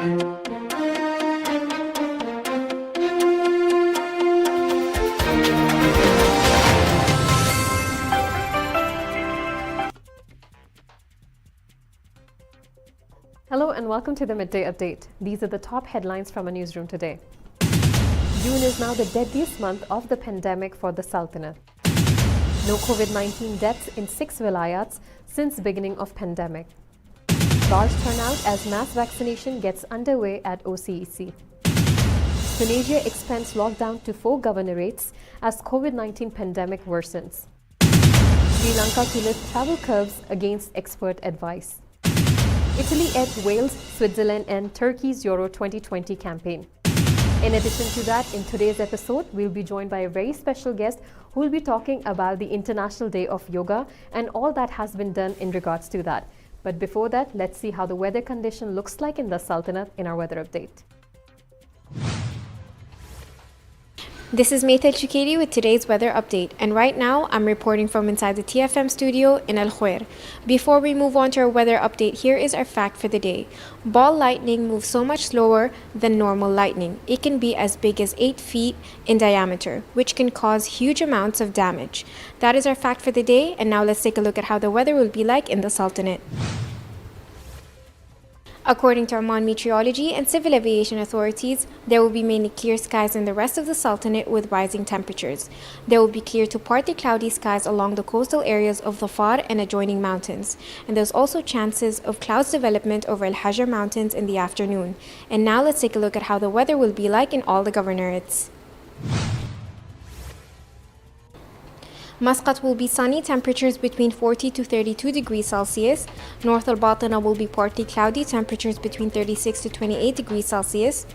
Hello and welcome to the Midday Update. These are the top headlines from our newsroom today. June is now the deadliest month of the pandemic for the Sultanate. No COVID-19 deaths in 6 wilayats since beginning of pandemic. Large turnout as mass vaccination gets underway at OCEC. Tunisia expands lockdown to 4 governorates as COVID-19 pandemic worsens. Sri Lanka to lift travel curbs against expert advice. Italy edged Wales, Switzerland and Turkey's Euro 2020 campaign. In addition to that, in today's episode, we'll be joined by a very special guest who will be talking about the International Day of Yoga and all that has been done in regards to that. But before that, let's see how the weather condition looks like in the Sultanate in our weather update. This is Untitled Chapter with today's weather update, and right now I'm reporting from inside the TFM studio in Al Khuir. Before we move on to our weather update, here is our fact for the day. Ball lightning moves so much slower than normal lightning. It can be as big as 8 feet in diameter, which can cause huge amounts of damage. That is our fact for the day, and now let's take a look at how the weather will be like in the Sultanate. According to Oman Meteorology and Civil Aviation Authorities, there will be mainly clear skies in the rest of the Sultanate with rising temperatures. There will be clear to partly cloudy skies along the coastal areas of Dhafar and adjoining mountains. And there's also chances of clouds development over Al Hajar Mountains in the afternoon. And now let's take a look at how the weather will be like in all the governorates. Muscat will be sunny, temperatures between 40 to 32 degrees Celsius. North Al Batina will be partly cloudy, temperatures between 36 to 28 degrees Celsius.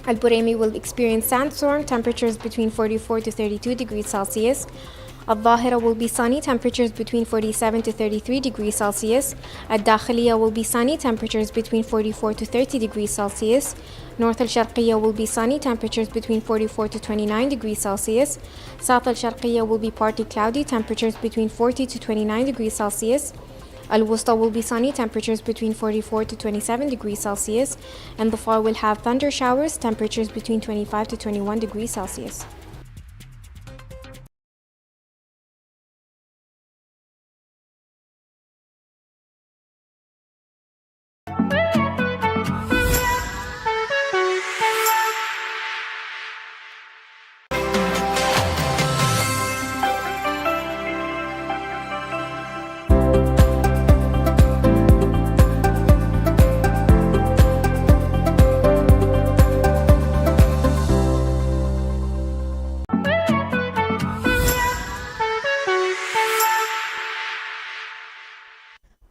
Al Buraimi will experience sandstorm, temperatures between 44 to 32 degrees Celsius. Al Dhahira will be sunny, temperatures between 47 to 33 degrees Celsius. Al Dakhiliya will be sunny, temperatures between 44 to 30 degrees Celsius. North Al Sharqiya will be sunny, temperatures between 44 to 29 degrees Celsius. South Al Sharqiya will be partly cloudy, temperatures between 40 to 29 degrees Celsius. Al Wusta will be sunny, temperatures between 44 to 27 degrees Celsius. And Dhafar will have thunder showers, temperatures between 25 to 21 degrees Celsius.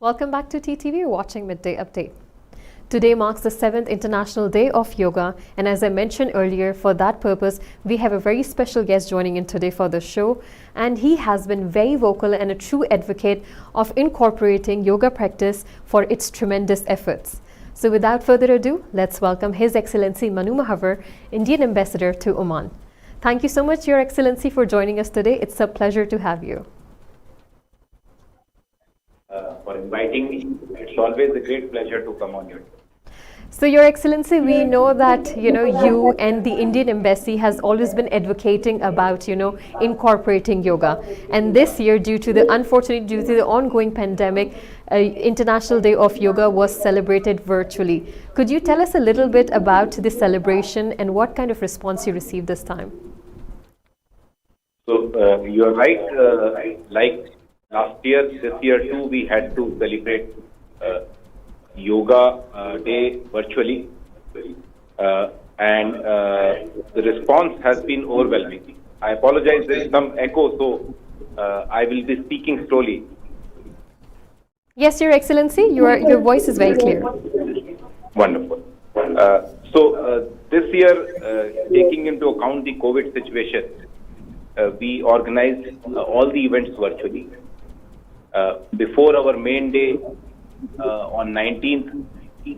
Welcome back to TTV, watching Midday Update. Today marks the 7th International Day of Yoga, and as I mentioned earlier, for that purpose, we have a very special guest joining in today for the show, and he has been very vocal and a true advocate of incorporating yoga practice for its tremendous efforts. So without further ado, let's welcome His Excellency Manu Mahavar, Indian Ambassador to Oman. Thank you so much, Your Excellency, for joining us today. It's a pleasure to have you. For inviting me. It's always a great pleasure to come on your show. So, Your Excellency, we know that, you and the Indian Embassy has always been advocating about, incorporating yoga. And this year, due to the ongoing pandemic, International Day of Yoga was celebrated virtually. Could you tell us a little bit about the celebration and what kind of response you received this time? So, you're right. Like last year, this year too, we had to celebrate Yoga Day virtually, and the response has been overwhelming. I apologize, there is some echo, so I will be speaking slowly. Yes, Your Excellency, your voice is very clear. Wonderful. So this year, taking into account the COVID situation, we organized all the events virtually. Before our main day, on 19th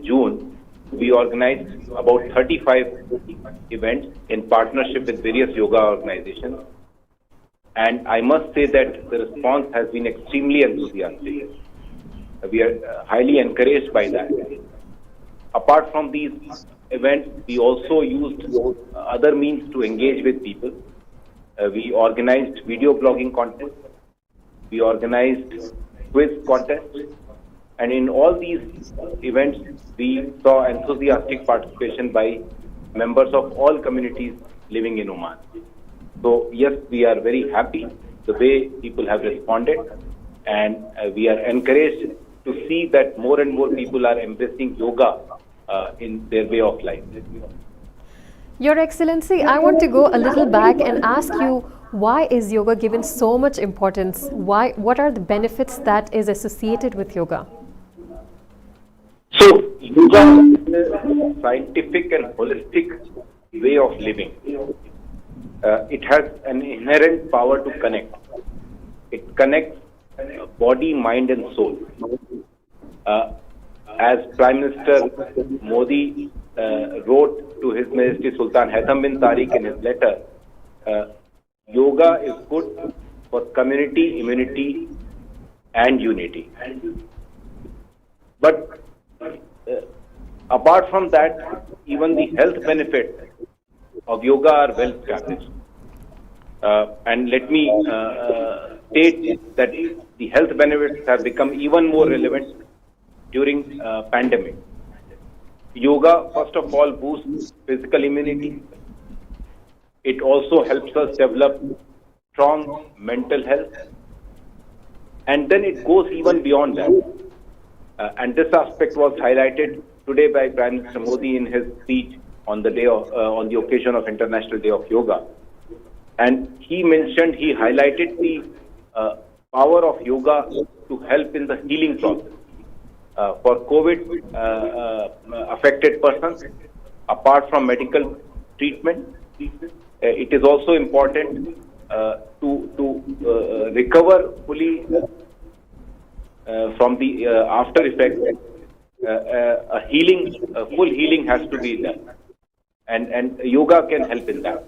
June, we organized about 35 events in partnership with various yoga organizations. And I must say that the response has been extremely enthusiastic. We are highly encouraged by that. Apart from these events, we also used other means to engage with people. We organized video blogging contests. We organized quiz contests. And in all these events, we saw enthusiastic participation by members of all communities living in Oman. So yes, we are very happy the way people have responded, and we are encouraged to see that more and more people are embracing yoga in their way of life. Your Excellency, I want to go a little back and ask you, why is yoga given so much importance? What are the benefits that is associated with yoga? So, yoga is a scientific and holistic way of living. It has an inherent power to connect. It connects body, mind and soul. As Prime Minister Modi wrote to His Majesty Sultan Haitham bin Tariq in his letter, yoga is good for community, immunity and unity. But apart from that, even the health benefits of yoga are well established. And let me state that the health benefits have become even more relevant during pandemic. Yoga, first of all, boosts physical immunity. It also helps us develop strong mental health. And then it goes even beyond that. And this aspect was highlighted today by Prime Minister Modi in his speech on the occasion of International Day of Yoga. And he highlighted the power of yoga to help in the healing process. For COVID affected persons, apart from medical treatment, it is also important to recover fully from the after effects. A full healing has to be done, and yoga can help in that.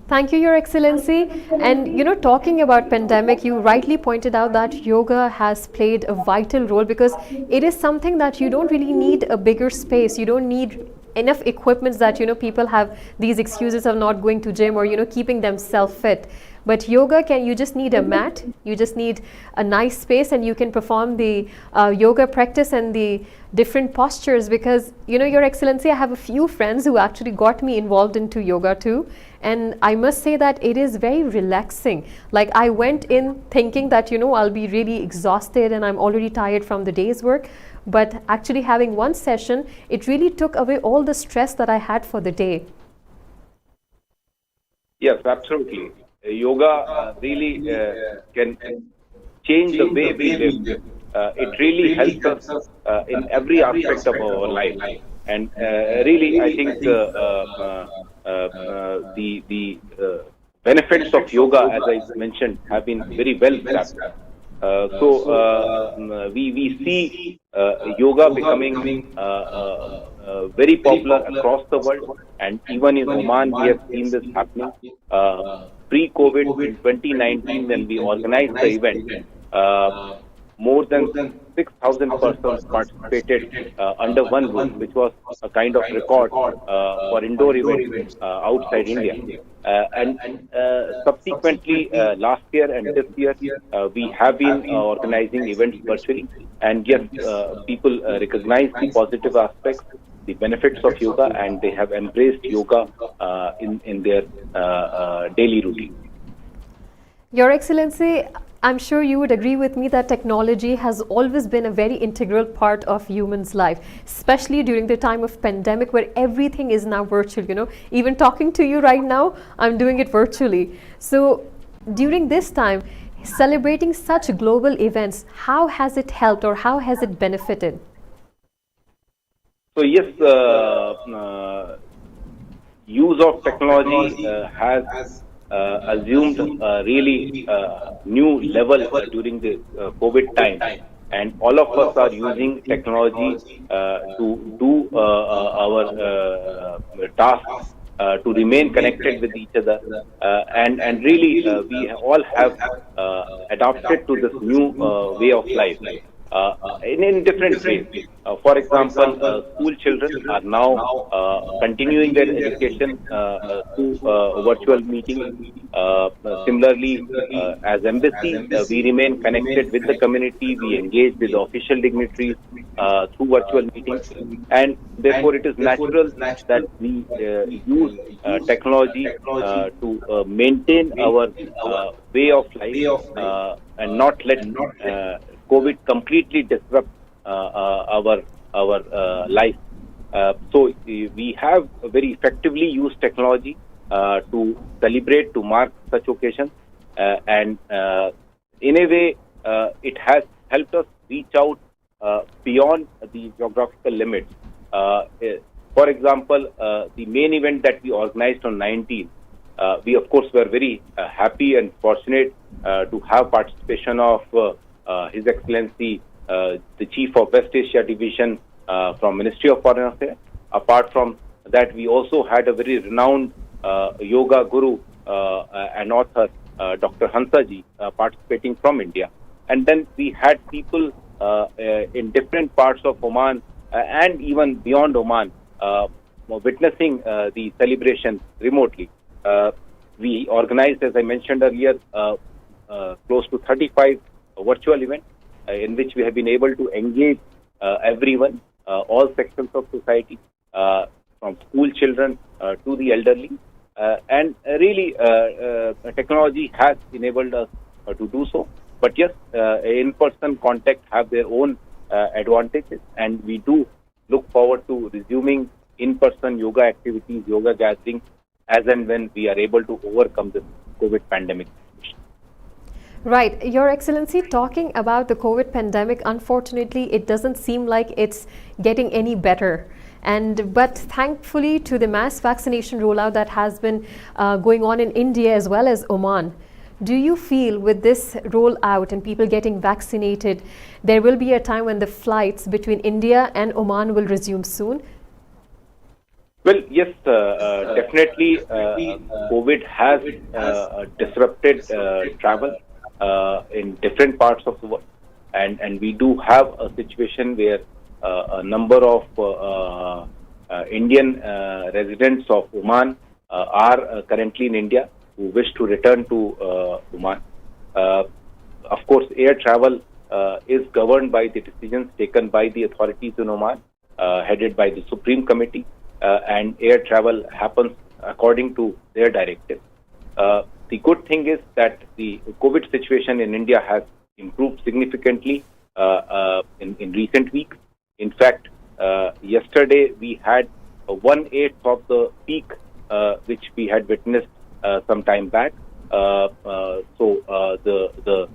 Thank you, Your Excellency. And talking about pandemic, you rightly pointed out that yoga has played a vital role, because it is something that you don't really need a bigger space. You don't need enough equipments that people have these excuses of not going to gym or keeping themselves fit. But yoga, you just need a mat, you just need a nice space, and you can perform the yoga practice and the different postures. Because Your Excellency, I have a few friends who actually got me involved into yoga too, and I must say that it is very relaxing. Like, I went in thinking that I'll be really exhausted and I'm already tired from the day's work, but actually having one session, it really took away all the stress that I had for the day. Yes, absolutely. Yoga really can change the way we live. It really helps us in every aspect of our life. And really, I think the benefits of yoga, as I mentioned, have been very well established. We see yoga becoming very popular across the world, and even in Oman we have seen this happening. Pre-COVID in 2019, when we organized the event, more than 6,000 persons participated under one roof, which was a kind of record for indoor events outside India. And subsequently, last year and this year, we have been organizing events virtually. And yes, people recognize the positive aspects, the benefits of yoga, and they have embraced yoga in their daily routine. Your Excellency, I'm sure you would agree with me that technology has always been a very integral part of humans' life, especially during the time of pandemic where everything is now virtual. Even talking to you right now, I'm doing it virtually. So during this time, celebrating such global events, how has it helped or how has it benefited? So yes, use of technology has assumed a really new level during the COVID time, and all of us are using technology to do our tasks, to remain connected with each other, and really we all have adapted to this new way of life. in different ways. For example, school children are now continuing their education through virtual meetings. Similarly, as embassy, we remain connected with the community. We engage with official dignitaries through virtual meetings, and therefore it is natural that we use technology to maintain our way of life and not let COVID completely disrupt our life. So we have very effectively used technology to celebrate, to mark such occasions, and in a way, it has helped us reach out beyond the geographical limits. For example, the main event that we organized on 19th, we of course were very happy and fortunate to have participation of His Excellency the Chief of West Asia Division from Ministry of Foreign Affairs. Apart from that, we also had a very renowned yoga guru and author, Dr. Hansaji, participating from India. And then we had people in different parts of Oman and even beyond Oman witnessing the celebration remotely. We organized, as I mentioned earlier, close to 35 virtual events in which we have been able to engage everyone, all sections of society, from school children to the elderly. And really, technology has enabled us to do so. But yes, in-person contact have their own advantages, and we do look forward to resuming in-person yoga activities, yoga gatherings, as and when we are able to overcome this COVID pandemic. Right. Your Excellency, talking about the COVID pandemic, unfortunately, it doesn't seem like it's getting any better. But thankfully to the mass vaccination rollout that has been going on in India as well as Oman, do you feel with this rollout and people getting vaccinated, there will be a time when the flights between India and Oman will resume soon? Well, yes, definitely COVID has disrupted travel in different parts of the world. And we do have a situation where a number of Indian residents of Oman are currently in India who wish to return to Oman. Of course, air travel is governed by the decisions taken by the authorities in Oman, headed by the Supreme Committee, and air travel happens according to their directive. The good thing is that the COVID situation in India has improved significantly in recent weeks. In fact, yesterday we had 1/8 of the peak which we had witnessed some time back. So the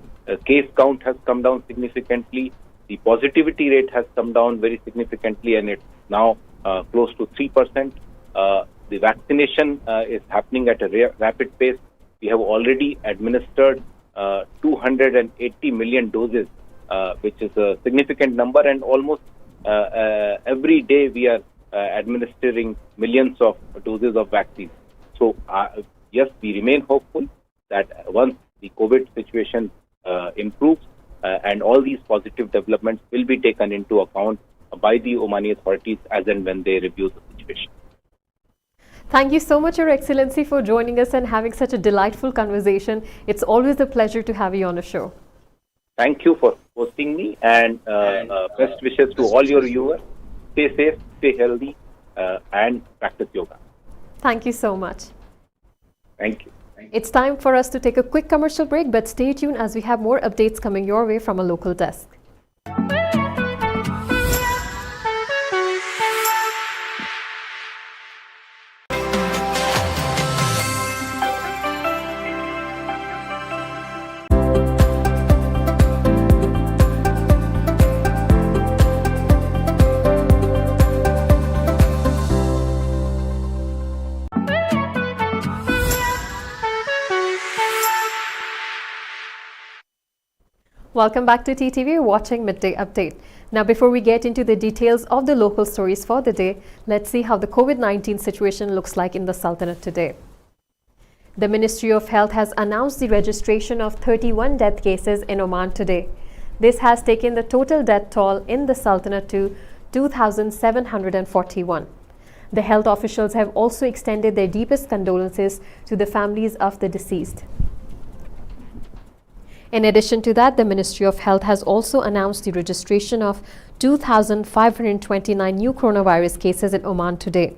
case count has come down significantly. The positivity rate has come down very significantly, and it's now close to 3%. The vaccination is happening at a rapid pace. We have already administered 280 million doses, which is a significant number, and almost every day we are administering millions of doses of vaccines. So, yes, we remain hopeful that once the COVID situation improves and all these positive developments will be taken into account by the Omani authorities as and when they review the situation. Thank you so much, Your Excellency, for joining us and having such a delightful conversation. It's always a pleasure to have you on the show. Thank you for hosting me, and best wishes to all your viewers. Stay safe, stay healthy, and practice yoga. Thank you so much. Thank you. It's time for us to take a quick commercial break, but stay tuned as we have more updates coming your way from a local desk. Welcome back to TTV, watching Midday Update. Now, before we get into the details of the local stories for the day, let's see how the COVID-19 situation looks like in the Sultanate today. The Ministry of Health has announced the registration of 31 death cases in Oman today. This has taken the total death toll in the Sultanate to 2,741. The health officials have also extended their deepest condolences to the families of the deceased. In addition to that, the Ministry of Health has also announced the registration of 2,529 new coronavirus cases in Oman today.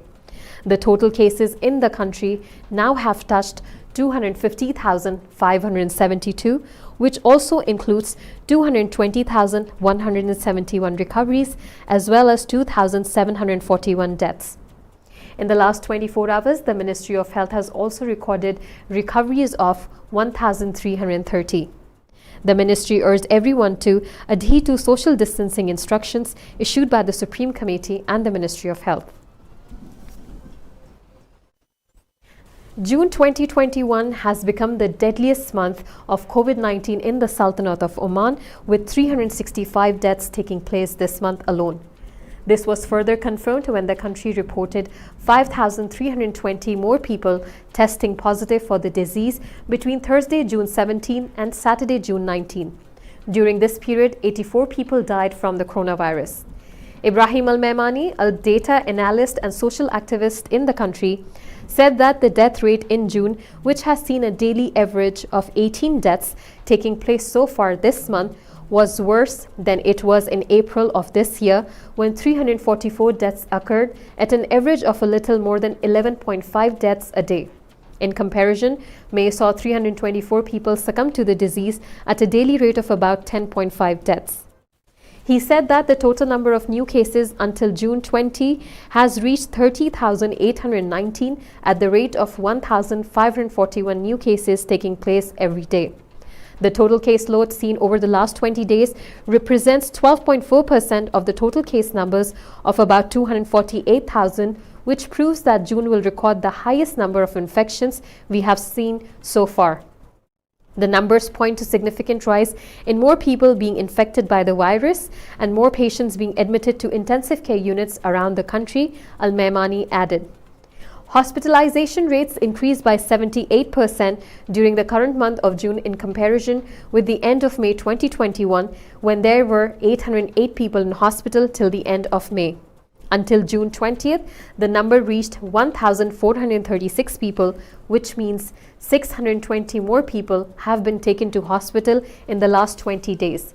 The total cases in the country now have touched 250,572, which also includes 220,171 recoveries as well as 2,741 deaths. In the last 24 hours, the Ministry of Health has also recorded recoveries of 1,330. The ministry urged everyone to adhere to social distancing instructions issued by the Supreme Committee and the Ministry of Health. June 2021 has become the deadliest month of COVID-19 in the Sultanate of Oman, with 365 deaths taking place this month alone. This was further confirmed when the country reported 5,320 more people testing positive for the disease between Thursday, June 17 and Saturday, June 19. During this period, 84 people died from the coronavirus. Ibrahim Al-Maimani, a data analyst and social activist in the country, said that the death rate in June, which has seen a daily average of 18 deaths taking place so far this month, was worse than it was in April of this year, when 344 deaths occurred at an average of a little more than 11.5 deaths a day. In comparison, May saw 324 people succumb to the disease at a daily rate of about 10.5 deaths. He said that the total number of new cases until June 20 has reached 30,819 at the rate of 1,541 new cases taking place every day. The total caseload seen over the last 20 days represents 12.4% of the total case numbers of about 248,000, which proves that June will record the highest number of infections we have seen so far. The numbers point to significant rise in more people being infected by the virus and more patients being admitted to intensive care units around the country, Al-Maimani added. Hospitalization rates increased by 78% during the current month of June in comparison with the end of May 2021, when there were 808 people in hospital till the end of May. Until June 20th, the number reached 1,436 people, which means 620 more people have been taken to hospital in the last 20 days.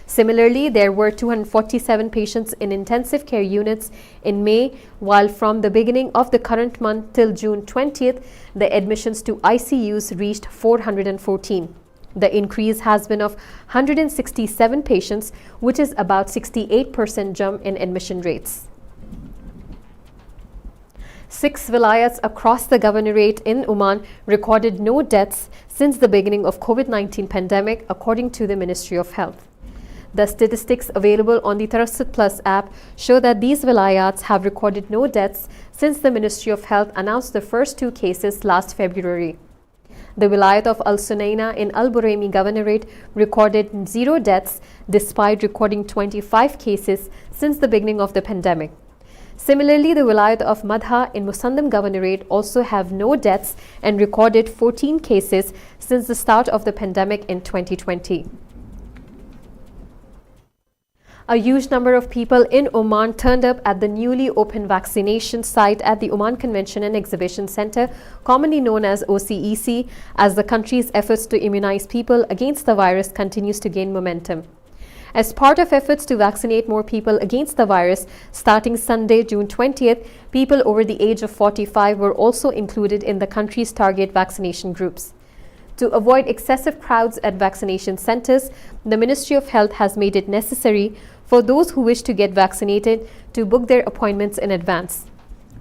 Similarly, there were 247 patients in intensive care units in May, while from the beginning of the current month till June 20th, the admissions to ICUs reached 414. The increase has been of 167 patients, which is about 68% jump in admission rates. 6 vilayats across the governorate in Oman recorded no deaths since the beginning of COVID-19 pandemic, according to the Ministry of Health. The statistics available on the Tarassut Plus app show that these vilayats have recorded no deaths since the Ministry of Health announced the first 2 cases last February. The vilayat of Al Sunaina in Al Buraimi Governorate recorded 0 deaths despite recording 25 cases since the beginning of the pandemic. Similarly, the vilayat of Madha in Musandam Governorate also have no deaths and recorded 14 cases since the start of the pandemic in 2020. A huge number of people in Oman turned up at the newly opened vaccination site at the Oman Convention and Exhibition Center, commonly known as OCEC, as the country's efforts to immunize people against the virus continues to gain momentum. As part of efforts to vaccinate more people against the virus, starting Sunday, June 20th, people over the age of 45 were also included in the country's target vaccination groups. To avoid excessive crowds at vaccination centers, the Ministry of Health has made it necessary for those who wish to get vaccinated to book their appointments in advance.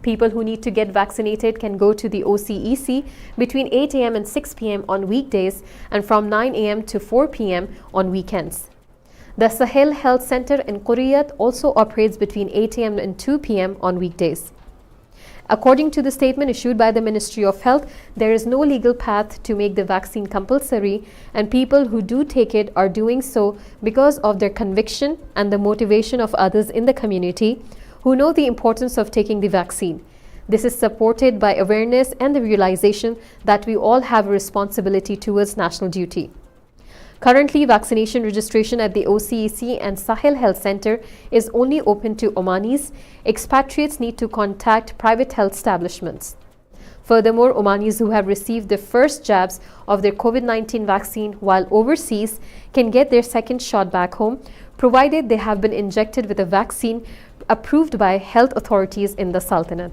People who need to get vaccinated can go to the OCEC between 8 a.m. and 6 p.m. on weekdays and from 9 a.m. to 4 p.m. on weekends. The Sahel Health Center in Quriyat also operates between 8 a.m. and 2 p.m. on weekdays. According to the statement issued by the Ministry of Health, there is no legal path to make the vaccine compulsory, and people who do take it are doing so because of their conviction and the motivation of others in the community who know the importance of taking the vaccine. This is supported by awareness and the realization that we all have a responsibility towards national duty. Currently, vaccination registration at the OCEC and Sahel Health Center is only open to Omanis. Expatriates need to contact private health establishments. Furthermore, Omanis who have received the first jabs of their COVID-19 vaccine while overseas can get their second shot back home, provided they have been injected with a vaccine approved by health authorities in the Sultanate.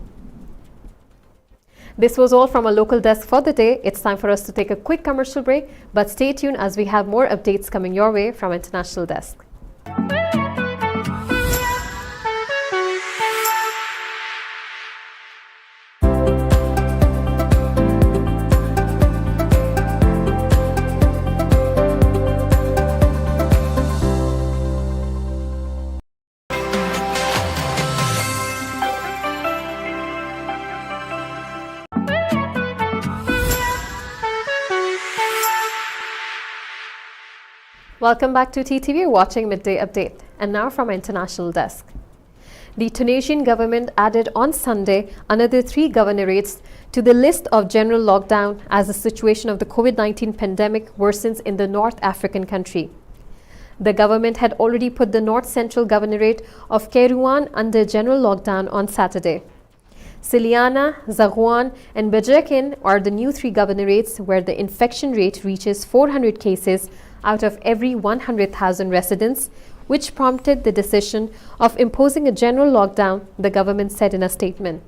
This was all from our local desk for the day. It's time for us to take a quick commercial break, but stay tuned as we have more updates coming your way from International Desk. Welcome back to TTV. You're watching Midday Update. And now from our international desk. The Tunisian government added on Sunday another 3 governorates to the list of general lockdown as the situation of the COVID-19 pandemic worsens in the North African country. The government had already put the North Central Governorate of Kairouan under general lockdown on Saturday. Siliana, Zaghouan and Bajakin are the new 3 governorates where the infection rate reaches 400 cases out of every 100,000 residents, which prompted the decision of imposing a general lockdown, the government said in a statement.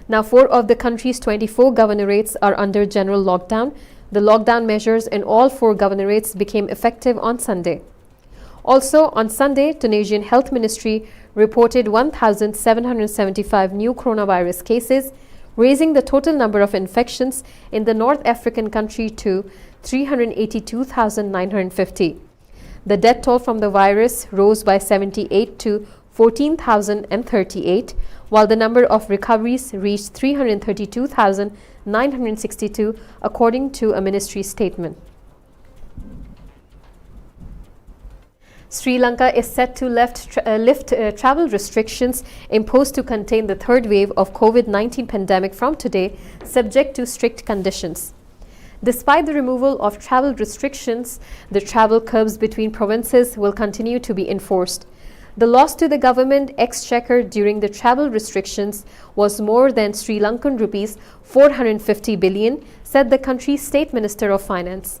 Now, 4 of the country's 24 governorates are under general lockdown. The lockdown measures in all 4 governorates became effective on Sunday. Also, on Sunday, Tunisian Health Ministry reported 1,775 new coronavirus cases, raising the total number of infections in the North African country to 382,950. The death toll from the virus rose by 78 to 14,038, while the number of recoveries reached 332,962, according to a ministry statement. Sri Lanka is set to lift travel restrictions imposed to contain the 3rd wave of COVID-19 pandemic from today, subject to strict conditions. Despite the removal of travel restrictions, the travel curbs between provinces will continue to be enforced. The loss to the government exchequer during the travel restrictions was more than Sri Lankan rupees 450 billion, said the country's State Minister of Finance.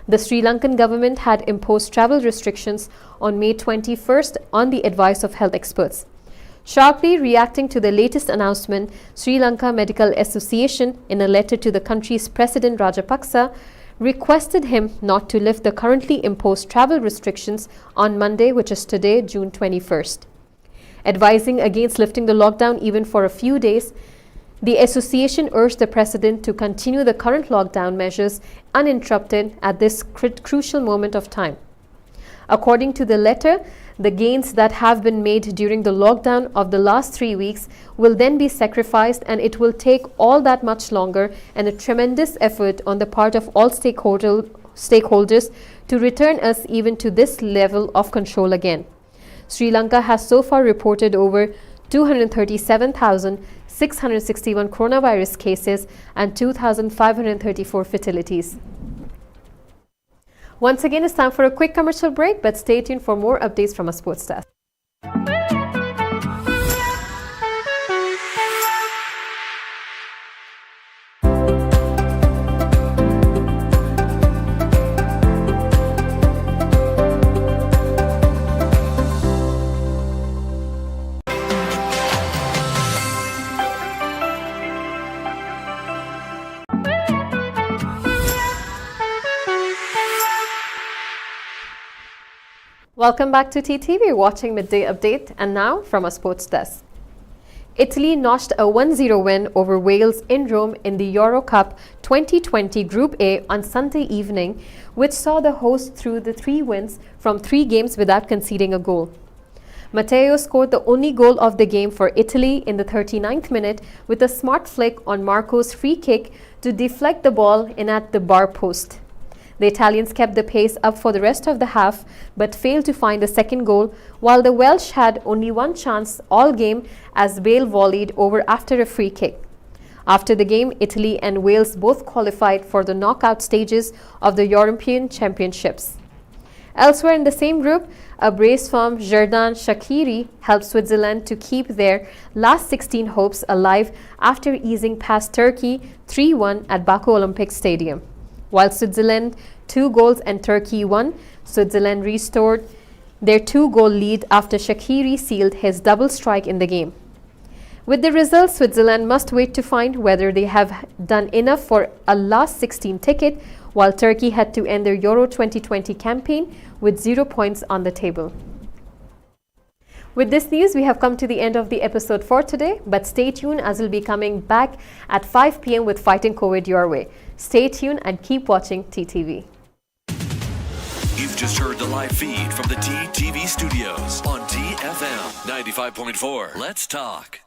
The Sri Lankan government had imposed travel restrictions on May 21st on the advice of health experts. Sharply reacting to the latest announcement, Sri Lanka Medical Association, in a letter to the country's President Rajapaksa, requested him not to lift the currently imposed travel restrictions on Monday, which is today, June 21st. Advising against lifting the lockdown even for a few days, the association urged the President to continue the current lockdown measures uninterrupted at this crucial moment of time. According to the letter, the gains that have been made during the lockdown of the last 3 weeks will then be sacrificed, and it will take all that much longer and a tremendous effort on the part of all stakeholders to return us even to this level of control again. Sri Lanka has so far reported over 237,661 coronavirus cases and 2,534 fatalities. Once again, it's time for a quick commercial break, but stay tuned for more updates from our sports desk. Welcome back to TTV, watching Midday Update, and now from our sports desk. Italy notched a 1-0 win over Wales in Rome in the Euro Cup 2020 Group A on Sunday evening, which saw the hosts through the 3 wins from 3 games without conceding a goal. Matteo scored the only goal of the game for Italy in the 39th minute with a smart flick on Marco's free kick to deflect the ball in at the bar post. The Italians kept the pace up for the rest of the half but failed to find a second goal, while the Welsh had only one chance all game as Bale volleyed over after a free kick. After the game, Italy and Wales both qualified for the knockout stages of the European Championships. Elsewhere in the same group, a brace from Xherdan Shaqiri helped Switzerland to keep their last 16 hopes alive after easing past Turkey 3-1 at Baku Olympic Stadium. While Switzerland 2 goals and Turkey 1, Switzerland restored their 2-goal lead after Shaqiri sealed his double strike in the game. With the result, Switzerland must wait to find whether they have done enough for a last 16 ticket, while Turkey had to end their Euro 2020 campaign with 0 points on the table. With this news, we have come to the end of the episode for today, but stay tuned as we'll be coming back at 5 p.m. with Fighting COVID Your Way. Stay tuned and keep watching TTV. You've just heard the live feed from the TTV studios on TFM 95.4. Let's talk.